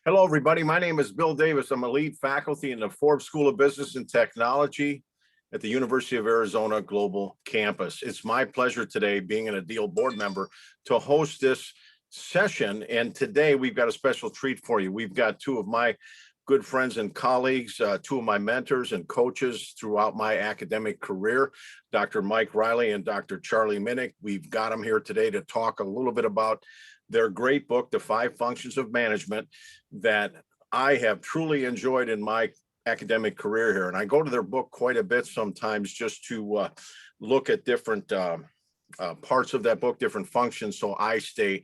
Hello, everybody. My name is Bill Davis. I'm a lead faculty in the Forbes School of Business and Technology at the University of Arizona Global Campus. It's my pleasure today, being an ADEIL board member, to host this session. And today we've got a special treat for you. We've got two of my good friends and colleagues, two of my mentors and coaches throughout my academic career, Dr. Mike Reilly and Dr. Charlie Minnick. We've got them here today to talk a little bit about their great book, The 5 Functions of Management, that I have truly enjoyed in my academic career here. And I go to their book quite a bit sometimes just to look at different parts of that book, different functions, so I stay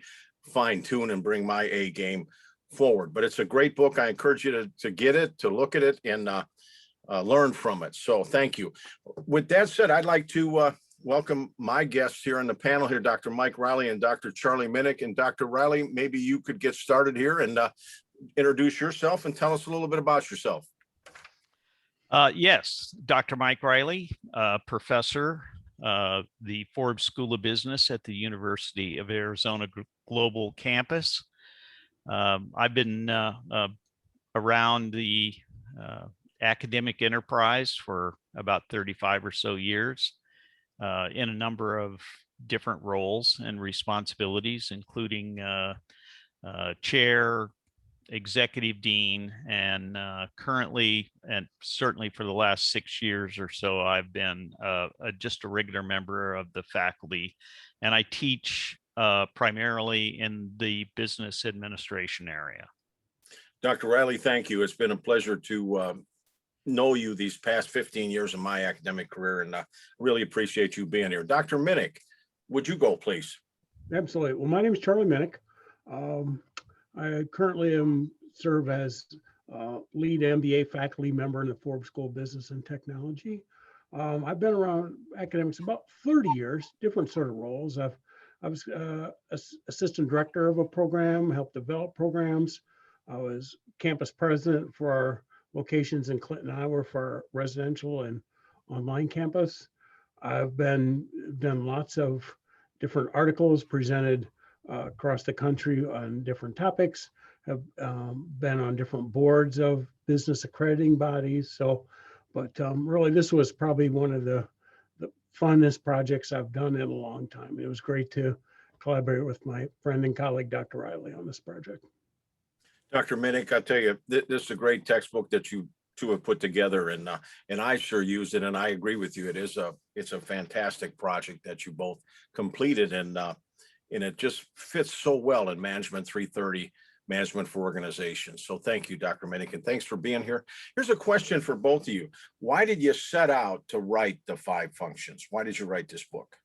fine-tuned and bring my A game forward. But it's a great book. I encourage you to get it, to look at it, and learn from it. So thank you. With that said, I'd like to welcome my guests here on the panel here, Dr. Mike Reilly and Dr. Charlie Minnick. And Dr. Reilly, maybe you could get started here and introduce yourself and tell us a little bit about yourself. Yes, Dr. Mike Reilly, professor, the Forbes School of Business at the University of Arizona Global Campus. I've been around the academic enterprise for about 35 or so years in a number of different roles and responsibilities, including chair, executive dean, and currently, and certainly for the last 6 years or so, I've been just a regular member of the faculty, and I teach primarily in the business administration area. Dr. Reilly, thank you. It's been a pleasure to know you these past 15 years of my academic career, and really appreciate you being here. Dr. Minnick, would you go, please? Absolutely. Well, my name is Charlie Minnick. I currently serve as lead MBA faculty member in the Forbes School of Business and Technology. I've been around academics about 30 years, different sort of roles. I was assistant director of a program, helped develop programs. I was campus president for our locations in Clinton, Iowa, for our residential and online campus. I've done lots of different articles, presented across the country on different topics, have been on different boards of business accrediting bodies. But really, this was probably one of the funnest projects I've done in a long time. It was great to collaborate with my friend and colleague, Dr. Reilly, on this project. Dr. Minnick, I'll tell you, this is a great textbook that you two have put together, and I sure used it, and I agree with you. It's a fantastic project that you both completed, and it just fits so well in Management 330, Management for Organizations. So thank you, Dr. Minnick, and thanks for being here. Here's a question for both of you. Why did you set out to write the 5 functions? Why did you write this book?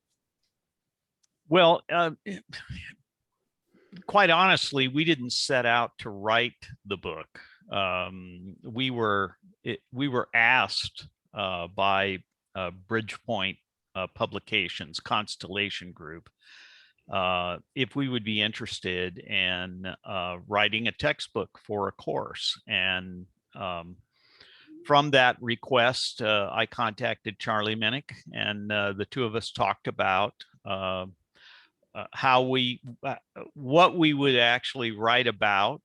Well, quite honestly, we didn't set out to write the book. We were asked by Bridgepoint Publications Constellation Group if we would be interested in writing a textbook for a course. And from that request, I contacted Charlie Minnick, and the two of us talked about what we would actually write about,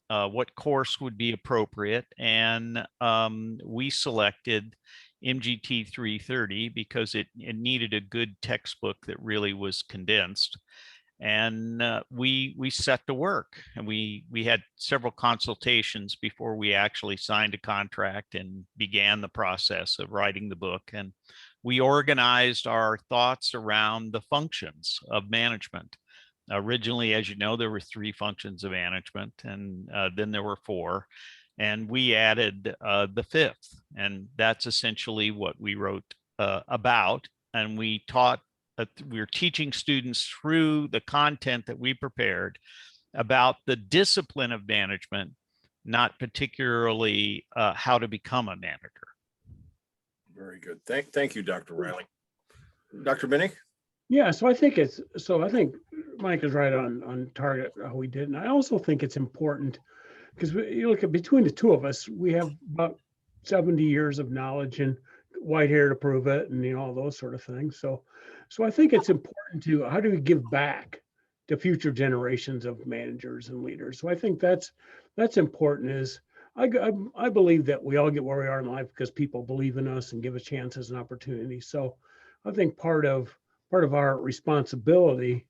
what course would be appropriate, and we selected Mgmt 330 because it needed a good textbook that really was condensed. And we set to work, and we had several consultations before we actually signed a contract and began the process of writing the book. And we organized our thoughts around the functions of management. Originally, as you know, there were 3 functions of management, and then there were 4. And we added the 5th, and that's essentially what we wrote about. And we were teaching students through the content that we prepared about the discipline of management, not particularly how to become a manager. Very good. Thank you, Dr. Reilly. Dr. Minnick? Yeah, so I think Mike is right on target how we did. And I also think it's important because you look at between the two of us, we have about 70 years of knowledge and white hair to prove it, and all those sort of things. So I think it's important to, how do we give back to future generations of managers and leaders. So I think that's important. Is I believe that we all get where we are in life because people believe in us and give us chances and opportunities. So I think part of our responsibility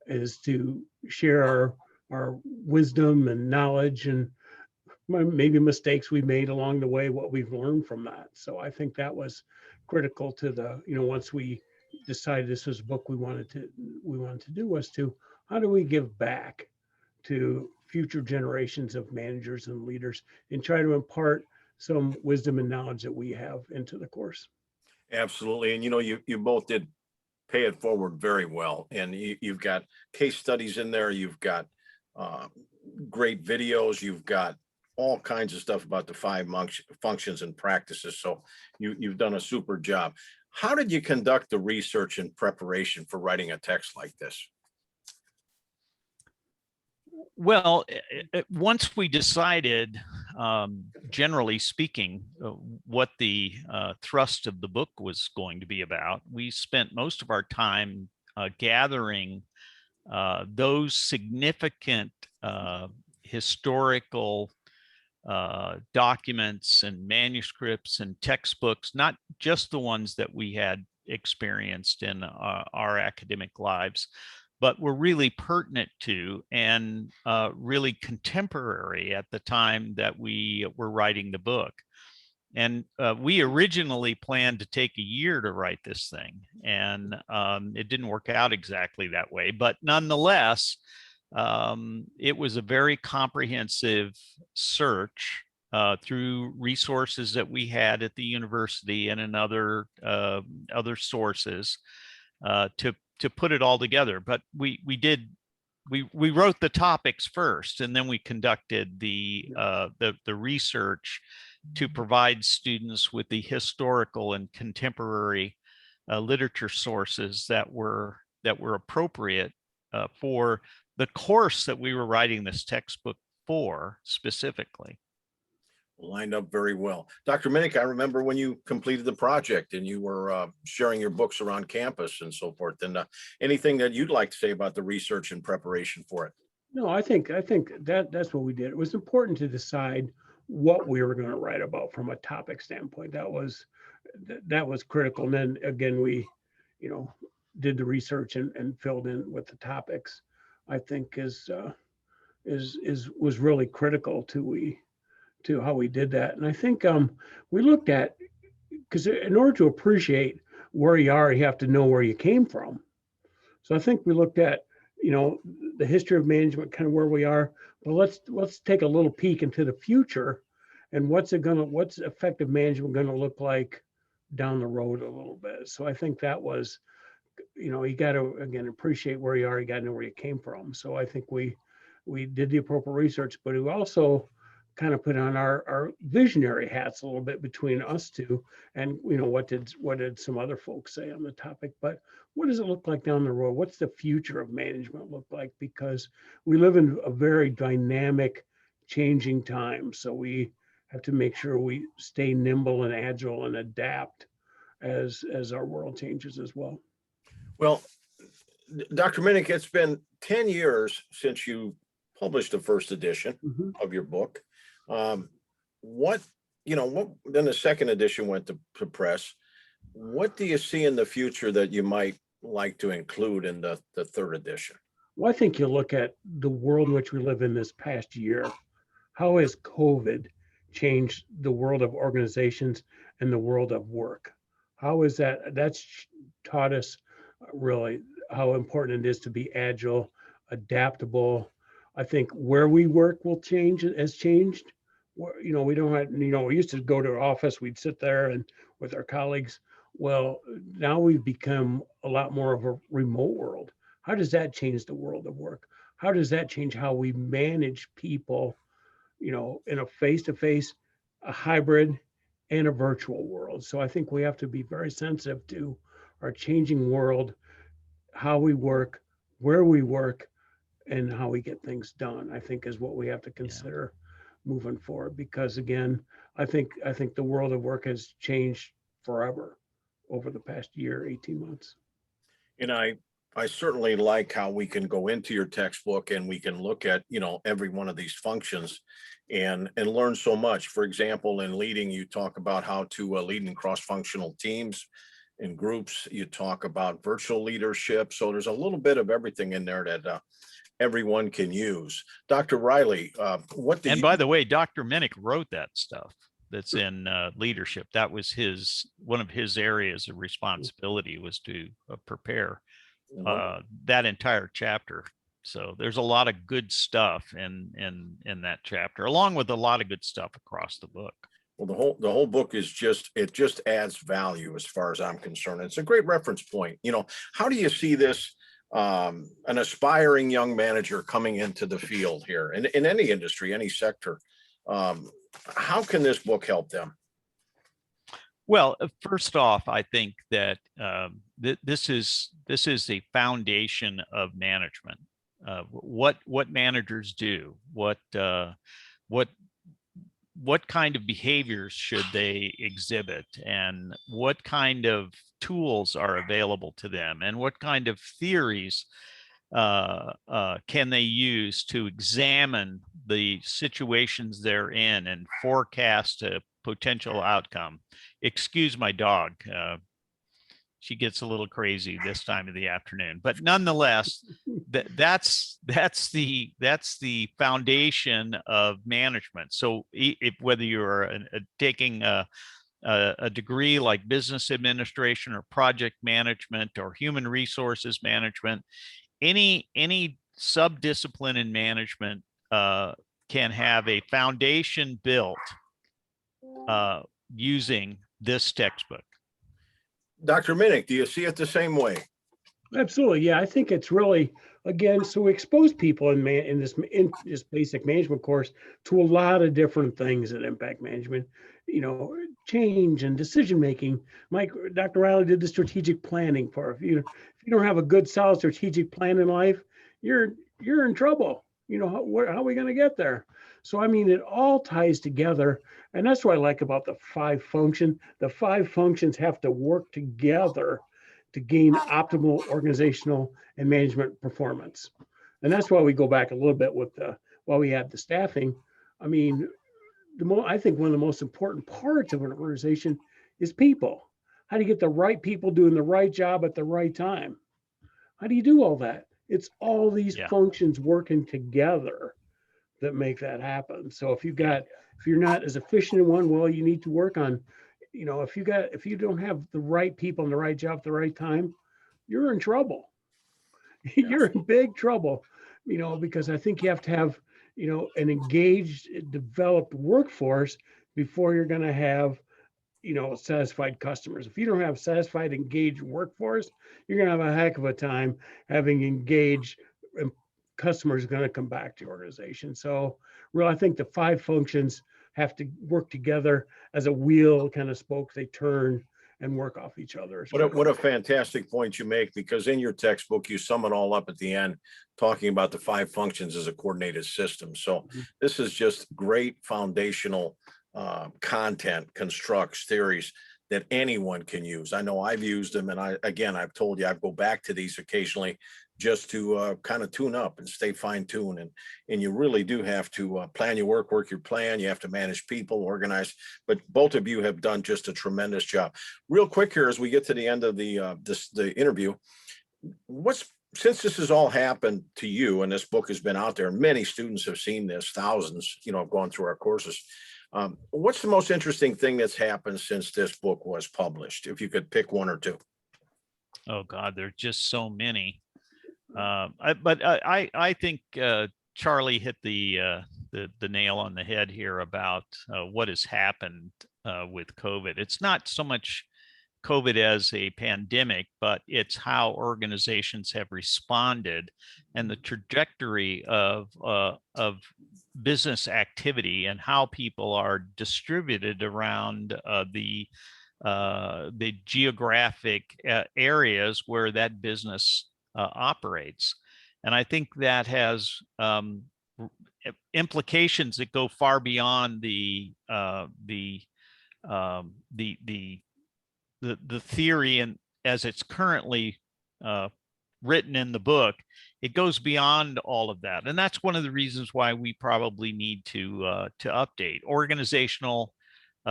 is to share our wisdom and knowledge and maybe mistakes we made along the way, what we've learned from that. So I think that was critical to the, once we decided this was a book we wanted to do, was to how do we give back to future generations of managers and leaders and try to impart some wisdom and knowledge that we have into the course. Absolutely. And you both did pay it forward very well. And you've got case studies in there. You've got great videos. You've got all kinds of stuff about the 5 functions and practices. So you've done a super job. How did you conduct the research and preparation for writing a text like this? Well, once we decided, generally speaking, what the thrust of the book was going to be about, we spent most of our time gathering those significant historical documents and manuscripts and textbooks, not just the ones that we had experienced in our academic lives, but were really pertinent to and really contemporary at the time that we were writing the book. And we originally planned to take a year to write this thing, and it didn't work out exactly that way. But nonetheless, it was a very comprehensive search through resources that we had at the university and in other sources to put it all together. But we wrote the topics first, and then we conducted the research to provide students with the historical and contemporary literature sources that were appropriate for the course that we were writing this textbook for specifically. Lined up very well. Dr. Minnick, I remember when you completed the project and you were sharing your books around campus and so forth. And anything that you'd like to say about the research and preparation for it? No, I think that's what we did. It was important to decide what we were going to write about from a topic standpoint. That was critical. And then again, we, did the research and filled in with the topics. I think was really critical to how we did that. And I think we looked at, because in order to appreciate where you are, you have to know where you came from. So I think we looked at, the history of management, kind of where we are, but let's take a little peek into the future and what's effective management going to look like down the road a little bit. So I think that was, you got to, again, appreciate where you are, you got to know where you came from. So I think we did the appropriate research, but we also kind of put on our visionary hats a little bit between us two, and what did some other folks say on the topic, but what does it look like down the road? What's the future of management look like? Because we live in a very dynamic, changing time, so we have to make sure we stay nimble and agile and adapt as our world changes as well. Well, Dr. Minnick, it's been 10 years since you published the first edition of your book. Then the second edition went to press. What do you see in the future that you might like to include in the third edition? Well, I think you look at the world in which we live in this past year. How has COVID changed the world of organizations and the world of work? How is that's taught us really how important it is to be agile, adaptable. I think where we work has changed. We don't have, we used to go to our office, we'd sit there and with our colleagues. Well, now we've become a lot more of a remote world. How does that change the world of work? How does that change how we manage people, in a face-to-face, a hybrid, and a virtual world? So I think we have to be very sensitive to our changing world, how we work, where we work, and how we get things done, I think is what we have to consider moving forward. Because again, I think the world of work has changed forever over the past year, 18 months. And I I certainly like how we can go into your textbook and we can look at, every one of these functions and learn so much. For example, in leading, you talk about how to lead in cross-functional teams and groups. You talk about virtual leadership. So there's a little bit of everything in there that everyone can use. Dr. Reilly, what do And you? by the way, Dr. Minnick wrote that stuff that's in leadership. That was one of his areas of responsibility, was to prepare that entire chapter. So there's a lot of good stuff in that chapter, along with a lot of good stuff across the book. Well, the whole book is just adds value as far as I'm concerned. It's a great reference point. How do you see this, an aspiring young manager coming into the field here in any industry, any sector? How can this book help them? Well, first off, I think that this is a foundation of management. What managers do, what kind of behaviors should they exhibit, and what kind of tools are available to them, and what kind of theories can they use to examine the situations they're in and forecast a potential outcome. Excuse my dog. She gets a little crazy this time of the afternoon, but nonetheless, that's the foundation of management. So if whether you're taking a degree like business administration or project management or human resources management, any sub-discipline in management can have a foundation built using this textbook. Dr. Minnick, do you see it the same way? Absolutely. Yeah, I think it's really, again, so we expose people in this basic management course to a lot of different things that impact management, change and decision making. Dr. Reilly did the strategic planning part. If you don't have a good, solid strategic plan in life, you're in trouble. How are we going to get there? So, I mean, it all ties together. And that's what I like about the 5 function. The 5 functions have to work together to gain optimal organizational and management performance. And that's why we go back a little bit with while we had the staffing. I mean, I think one of the most important parts of an organization is people. How do you get the right people doing the right job at the right time? How do you do all that? It's all these functions working together that make that happen. So if you're not as efficient in one, well, you need to work on, if you don't have the right people in the right job at the right time, you're in trouble. You're in big trouble, because I think you have to have, an engaged, developed workforce before you're going to have, satisfied customers. If you don't have satisfied, engaged workforce, you're going to have a heck of a time having engaged customers going to come back to your organization. So really, I think the 5 functions have to work together as a wheel kind of spokes. They turn and work off each other. What a fantastic point you make, because in your textbook, you sum it all up at the end, talking about the 5 functions as a coordinated system. So this is just great foundational content, constructs, theories that anyone can use. I know I've used them, and I've told you I go back to these occasionally just to kind of tune up and stay fine-tuned. And you really do have to plan your work your plan. You have to manage people, organize. But both of you have done just a tremendous job. Real quick here, as we get to the end of the interview, since this has all happened to you and this book has been out there, and many students have seen this, thousands, have gone through our courses. What's the most interesting thing that's happened since this book was published? If you could pick 1 or 2. Oh God, there's just so many. I think Charlie hit the nail on the head here about what has happened with COVID. It's not so much COVID as a pandemic, but it's how organizations have responded and the trajectory of business activity and how people are distributed around the geographic areas where that business operates. And I think that has implications that go far beyond the theory and as it's currently written in the book, it goes beyond all of that. And that's one of the reasons why we probably need to update. Organizational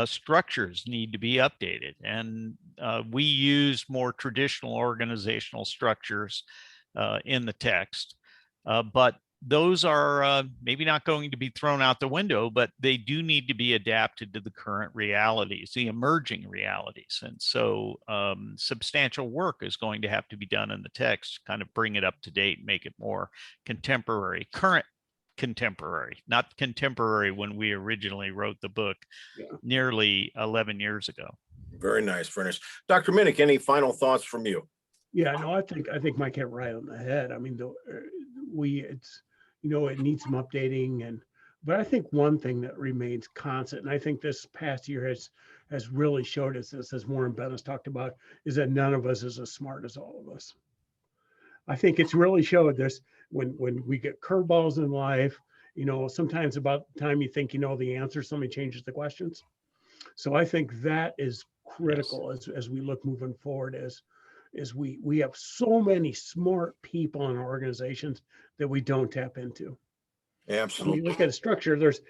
structures need to be updated. And we use more traditional organizational structures in the text, but those are maybe not going to be thrown out the window, but they do need to be adapted to the current realities, the emerging realities. And so substantial work is going to have to be done in the text, kind of bring it up to date, make it more contemporary, current contemporary, not contemporary when we originally wrote the book nearly 11 years ago. Very nice, very nice. Dr. Minnick, any final thoughts from you? Yeah, no, I think Mike hit right on the head. I mean, it needs some updating, but I think one thing that remains constant, and I think this past year has really showed us this, as Warren Bennis talked about, is that none of us is as smart as all of us. I think it's really showed this when we get curveballs in life. Sometimes about the time you think you know the answer, somebody changes the questions. So I think that is critical as we look moving forward, is we have so many smart people in our organizations that we don't tap into. Absolutely. When you look at a structure, there's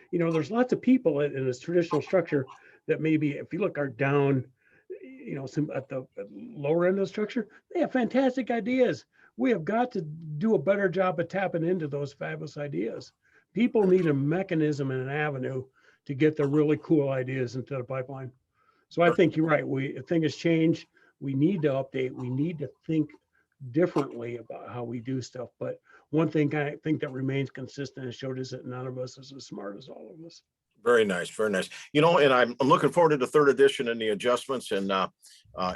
lots of people in this traditional structure that maybe, if you look are down, some at the lower end of the structure, they have fantastic ideas. We have got to do a better job of tapping into those fabulous ideas. People need a mechanism and an avenue to get the really cool ideas into the pipeline. So I think you're right. Things change. We need to update. We need to think differently about how we do stuff. But one thing I think that remains consistent and showed is that none of us is as smart as all of us. Very nice, very nice. And I'm looking forward to the third edition and the adjustments. And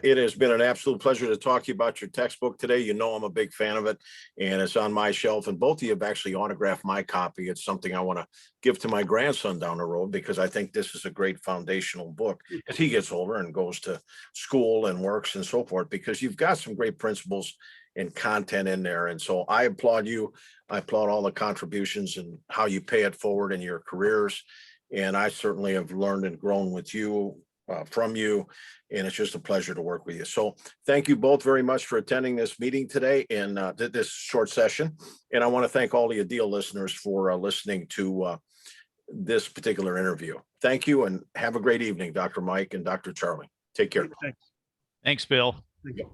it has been an absolute pleasure to talk to you about your textbook today. I'm a big fan of it, and it's on my shelf. And both of you have actually autographed my copy. It's something I want to give to my grandson down the road, because I think this is a great foundational book as he gets older and goes to school and works and so forth, because you've got some great principles and content in there. And so I applaud you. I applaud all the contributions and how you pay it forward in your careers. And I certainly have learned and grown with you, from you, and it's just a pleasure to work with you. So thank you both very much for attending this meeting today and this short session. And I want to thank all the ADEIL listeners for listening to this particular interview. Thank you, and have a great evening, Dr. Mike and Dr. Charlie. Take care. Thanks. Thanks, Bill. Thank you.